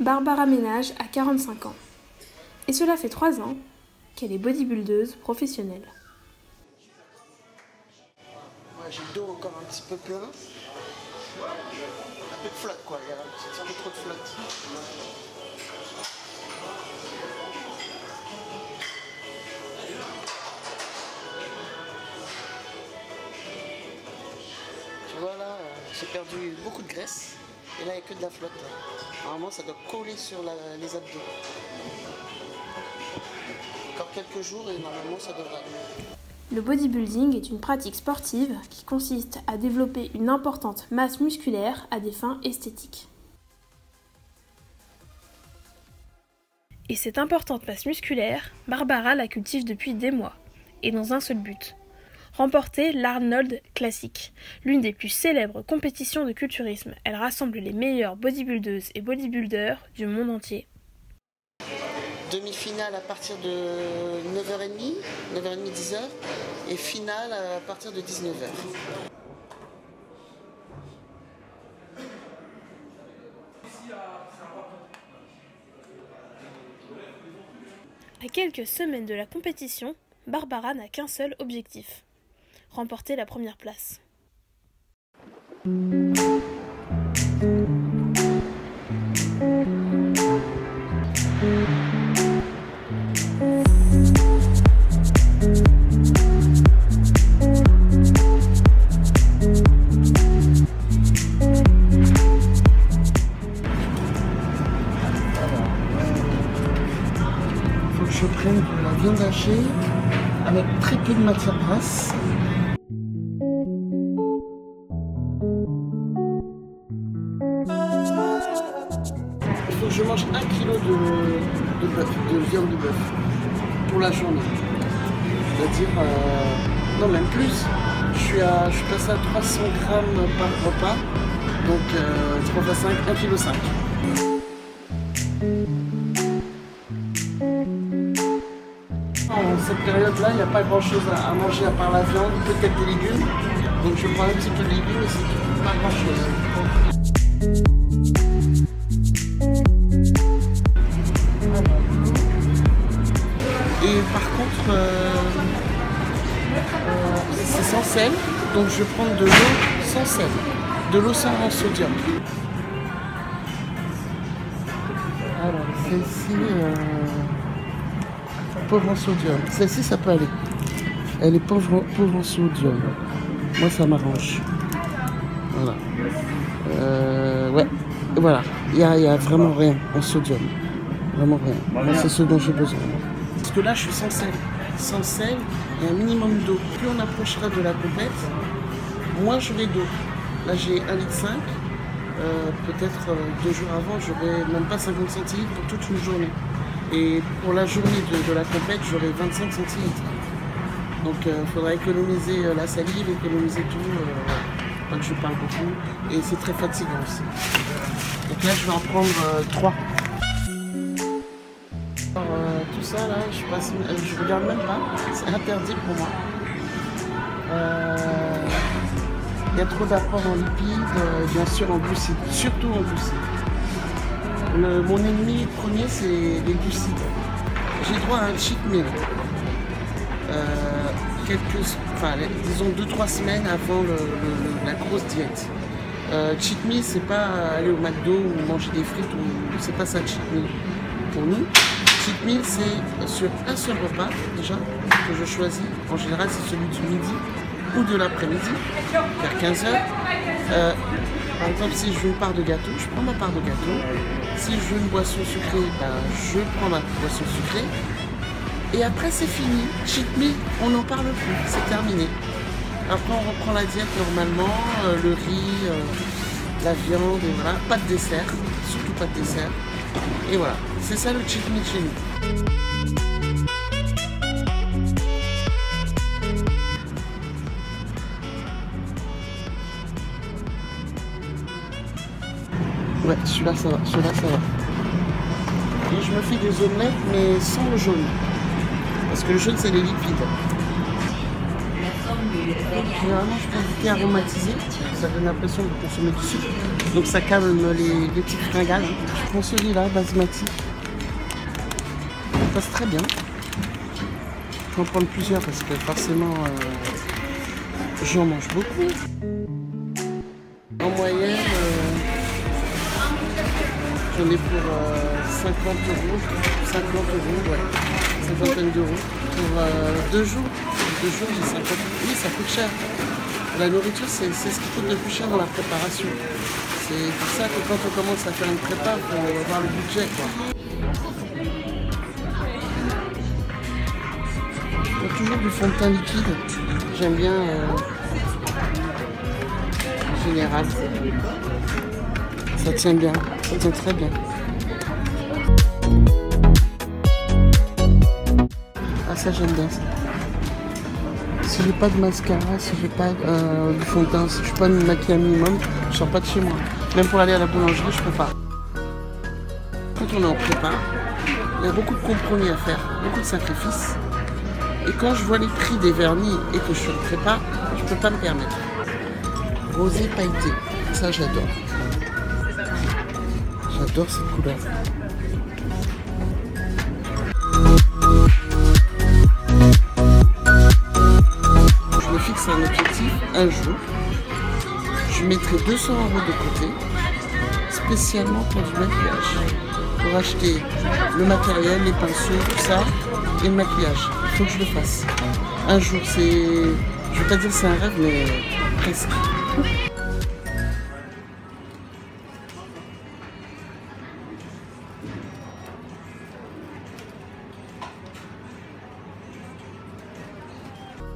Barbara Ménage a 45 ans. Et cela fait 3 ans qu'elle est bodybuildeuse professionnelle. Ouais, j'ai le dos encore un petit peu plein. Un peu de flotte quoi, il y a un peu trop de flotte. Tu vois là, j'ai perdu beaucoup de graisse et là il n'y a que de la flotte. Normalement ça doit coller sur les abdos. Encore quelques jours et normalement ça devrait aller. Le bodybuilding est une pratique sportive qui consiste à développer une importante masse musculaire à des fins esthétiques. Et cette importante masse musculaire, Barbara la cultive depuis des mois, et dans un seul but: remporter l'Arnold Classic, l'une des plus célèbres compétitions de culturisme. Elle rassemble les meilleures bodybuildeuses et bodybuilders du monde entier. Demi-finale à partir de 9h30, 10h, et finale à partir de 19h. À quelques semaines de la compétition, Barbara n'a qu'un seul objectif: remporter la première place. Faut que je prenne de la viande hachée avec très peu de matière grasse. Il faut que je mange 1 kg de viande de bœuf pour la journée. C'est-à-dire, non même plus. Je suis passé à 300 grammes par repas, donc 3 x 5, 1,5 kg. En cette période-là, il n'y a pas grand-chose à manger à part la viande, peut-être des légumes. Donc je prends un petit peu de légumes et c'est tout, pas grand-chose. Et par contre, c'est sans sel, donc je vais prendre de l'eau sans sel, de l'eau sans sodium. Alors, celle-ci, pauvre en sodium. Celle-ci, ça peut aller. Elle est pauvre en sodium. Moi, ça m'arrange. Voilà. Ouais, voilà. Il y a vraiment rien en sodium. Vraiment rien. Moi, c'est ce dont j'ai besoin. Parce que là, je suis sans sel. Sans sel et un minimum d'eau. Plus on approchera de la compète, moins j'aurai d'eau. Là, j'ai 1,5 litre. Peut-être 2 jours avant, j'aurai même pas 50 centilitres pour toute une journée. Et pour la journée de la compète, j'aurai 25 centilitres. Donc il faudra économiser la salive, économiser tout. Pas que je parle beaucoup. Et c'est très fatigant aussi. Donc là, je vais en prendre 3. Alors, tout ça là, je regarde même pas, c'est interdit pour moi. Il y a trop d'apports en lipides, bien sûr en glucides, surtout en glucides. Mon ennemi premier, c'est les glucides. J'ai droit à un cheat meal. Disons 2-3 semaines avant la grosse diète. Cheat meal, c'est pas aller au McDo ou manger des frites, c'est pas ça cheat meal pour nous. Cheat meal, c'est sur un seul repas déjà que je choisis. En général, c'est celui du midi ou de l'après-midi, vers 15h. Par exemple, si je veux une part de gâteau, je prends ma part de gâteau. Si je veux une boisson sucrée, je prends ma boisson sucrée. Et après, c'est fini. Cheat meal, on n'en parle plus, c'est terminé. Après, on reprend la diète normalement, le riz, la viande, et voilà. Pas de dessert, surtout pas de dessert. Et voilà, c'est ça le cheat meal chez nous. Ouais, celui-là ça va, Et je me fais des omelettes, mais sans le jaune. Parce que le jaune, c'est les lipides. Généralement, je prends du thé aromatisé. Ça donne l'impression de consommer du sucre. Donc ça calme les petites fringales. Je prends celui-là, basmati. Ça passe très bien. Je peux en prendre plusieurs parce que forcément, j'en mange beaucoup. En moyenne, j'en ai pour 50 euros. 50 euros, ouais. Cinquantaine d'euros. Pour 2 jours. 2 jours, j'ai 50. Oui, ça coûte cher. La nourriture, c'est ce qui coûte le plus cher dans la préparation. C'est pour ça que quand on commence à faire une prépa, il faut avoir le budget, quoi. Il y a toujours du fond de teint liquide. J'aime bien en général. Ça tient bien, ça tient très bien. Ah, ça j'aime bien ça. Si j'ai pas de mascara, si j'ai pas du fond de teint, si je suis pas maquillée un minimum, je sors pas de chez moi. Même pour aller à la boulangerie, je peux pas. Quand on est en prépa, il y a beaucoup de compromis à faire, beaucoup de sacrifices. Et quand je vois les prix des vernis et que je suis en prépa, je peux pas me permettre. Rosé pailleté, ça j'adore. J'adore cette couleur. Je me fixe un objectif un jour. Je mettrai 200 € de côté, spécialement pour du maquillage. Pour acheter le matériel, les pinceaux, tout ça, et le maquillage. Il faut que je le fasse. Un jour, c'est... Je vais pas dire c'est un rêve, mais presque.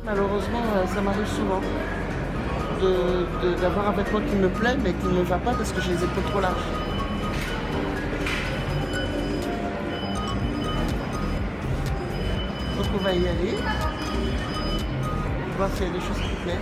Malheureusement, ça m'arrive souvent d'avoir un vêtement qui me plaît mais qui ne me va pas parce que j'ai les épaules trop larges. Donc on va y aller. On va voir s'il y a des choses qui me plaisent.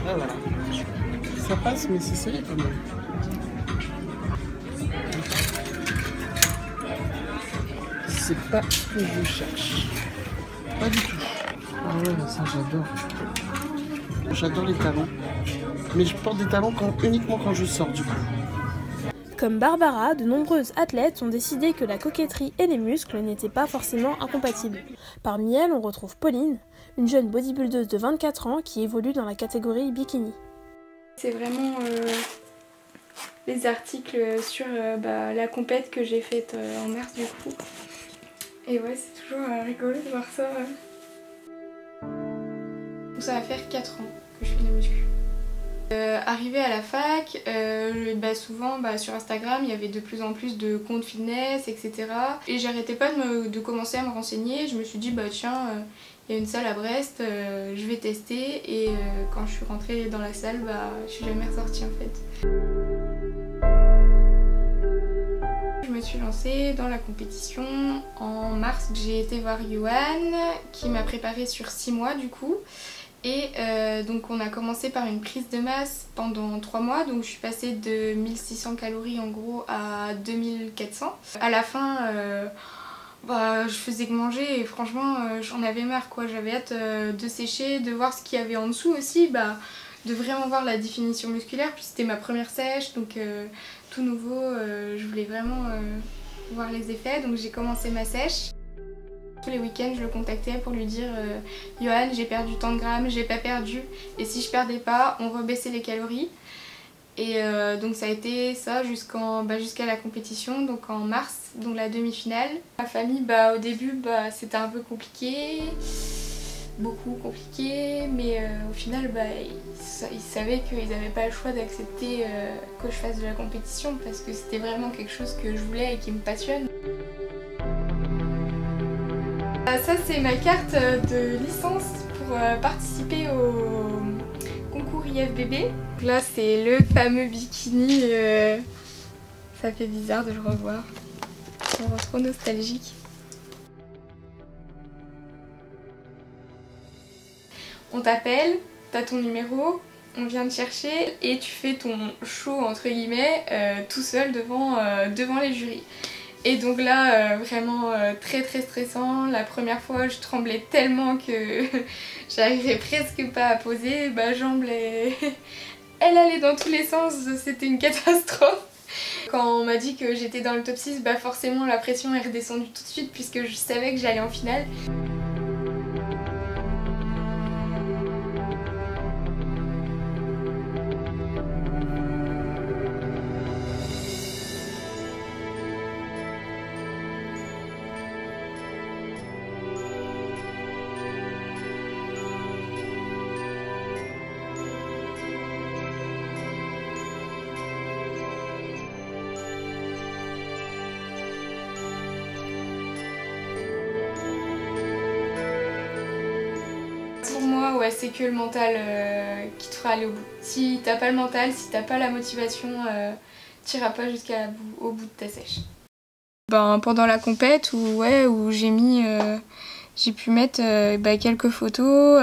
Ah, voilà. Ça passe, mais c'est serré quand même. C'est pas ce que je cherche. Pas du tout. Ah ouais, ça j'adore. J'adore les talons. Mais je porte des talons uniquement quand je sors du coup. Comme Barbara, de nombreuses athlètes ont décidé que la coquetterie et les muscles n'étaient pas forcément incompatibles. Parmi elles, on retrouve Pauline, une jeune bodybuildeuse de 24 ans qui évolue dans la catégorie bikini. C'est vraiment les articles sur la compète que j'ai faite en mars du coup. Et ouais, c'est toujours rigolo de voir ça. Ça va faire 4 ans que je fais de la muscu. Arrivée à la fac, souvent sur Instagram il y avait de plus en plus de comptes fitness, etc. Et j'arrêtais pas de commencer à me renseigner. Je me suis dit tiens, il y a une salle à Brest, je vais tester. Et quand je suis rentrée dans la salle, je suis jamais ressortie en fait. Je me suis lancée dans la compétition en mars. J'ai été voir Yoann qui m'a préparée sur 6 mois du coup. Et donc on a commencé par une prise de masse pendant 3 mois, donc je suis passée de 1600 calories en gros à 2400. À la fin, je faisais que manger et franchement j'en avais marre quoi, j'avais hâte de sécher, de voir ce qu'il y avait en dessous aussi, de vraiment voir la définition musculaire, puis c'était ma première sèche, donc tout nouveau, je voulais vraiment voir les effets, donc j'ai commencé ma sèche. Tous les week-ends, je le contactais pour lui dire Yoann, j'ai perdu tant de grammes, j'ai pas perdu. Et si je perdais pas, on rebaissait les calories. Et donc ça a été ça jusqu'à la compétition, donc en mars, donc la demi-finale. Ma famille, au début, c'était un peu compliqué, beaucoup compliqué, mais au final, ils savaient qu'ils n'avaient pas le choix d'accepter que je fasse de la compétition parce que c'était vraiment quelque chose que je voulais et qui me passionne. Ça c'est ma carte de licence pour participer au concours IFBB. Donc là c'est le fameux bikini, ça fait bizarre de le revoir, on rend trop nostalgique. On t'appelle, t'as ton numéro, on vient te chercher et tu fais ton show entre guillemets tout seul devant les jurys. Et donc là vraiment très stressant. La première fois je tremblais tellement que j'arrivais presque pas à poser, ma jambe elle allait dans tous les sens, c'était une catastrophe. Quand on m'a dit que j'étais dans le top 6, bah forcément la pression est redescendue tout de suite puisque je savais que j'allais en finale. Ouais, c'est que le mental qui te fera aller au bout. Si t'as pas le mental, si t'as pas la motivation, t'iras pas au bout de ta sèche. Ben, pendant la compète où j'ai pu mettre quelques photos,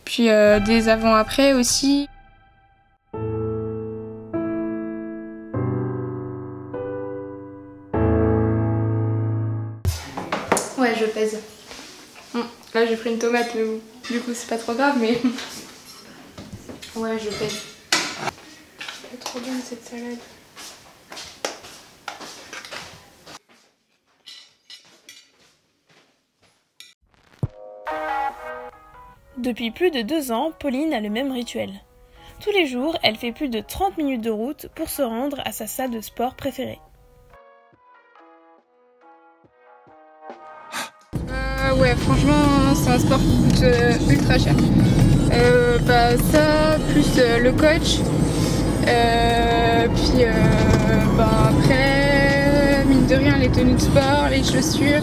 puis des avant-après aussi. Ouais, je pèse. Là j'ai pris une tomate, mais bon, du coup c'est pas trop grave, mais ouais, je pèse. Elle est trop bonne cette salade. Depuis plus de 2 ans, Pauline a le même rituel. Tous les jours, elle fait plus de 30 minutes de route pour se rendre à sa salle de sport préférée. Ouais, franchement, c'est un sport qui coûte ultra cher. Ça, plus le coach, puis après, mine de rien, les tenues de sport, les chaussures.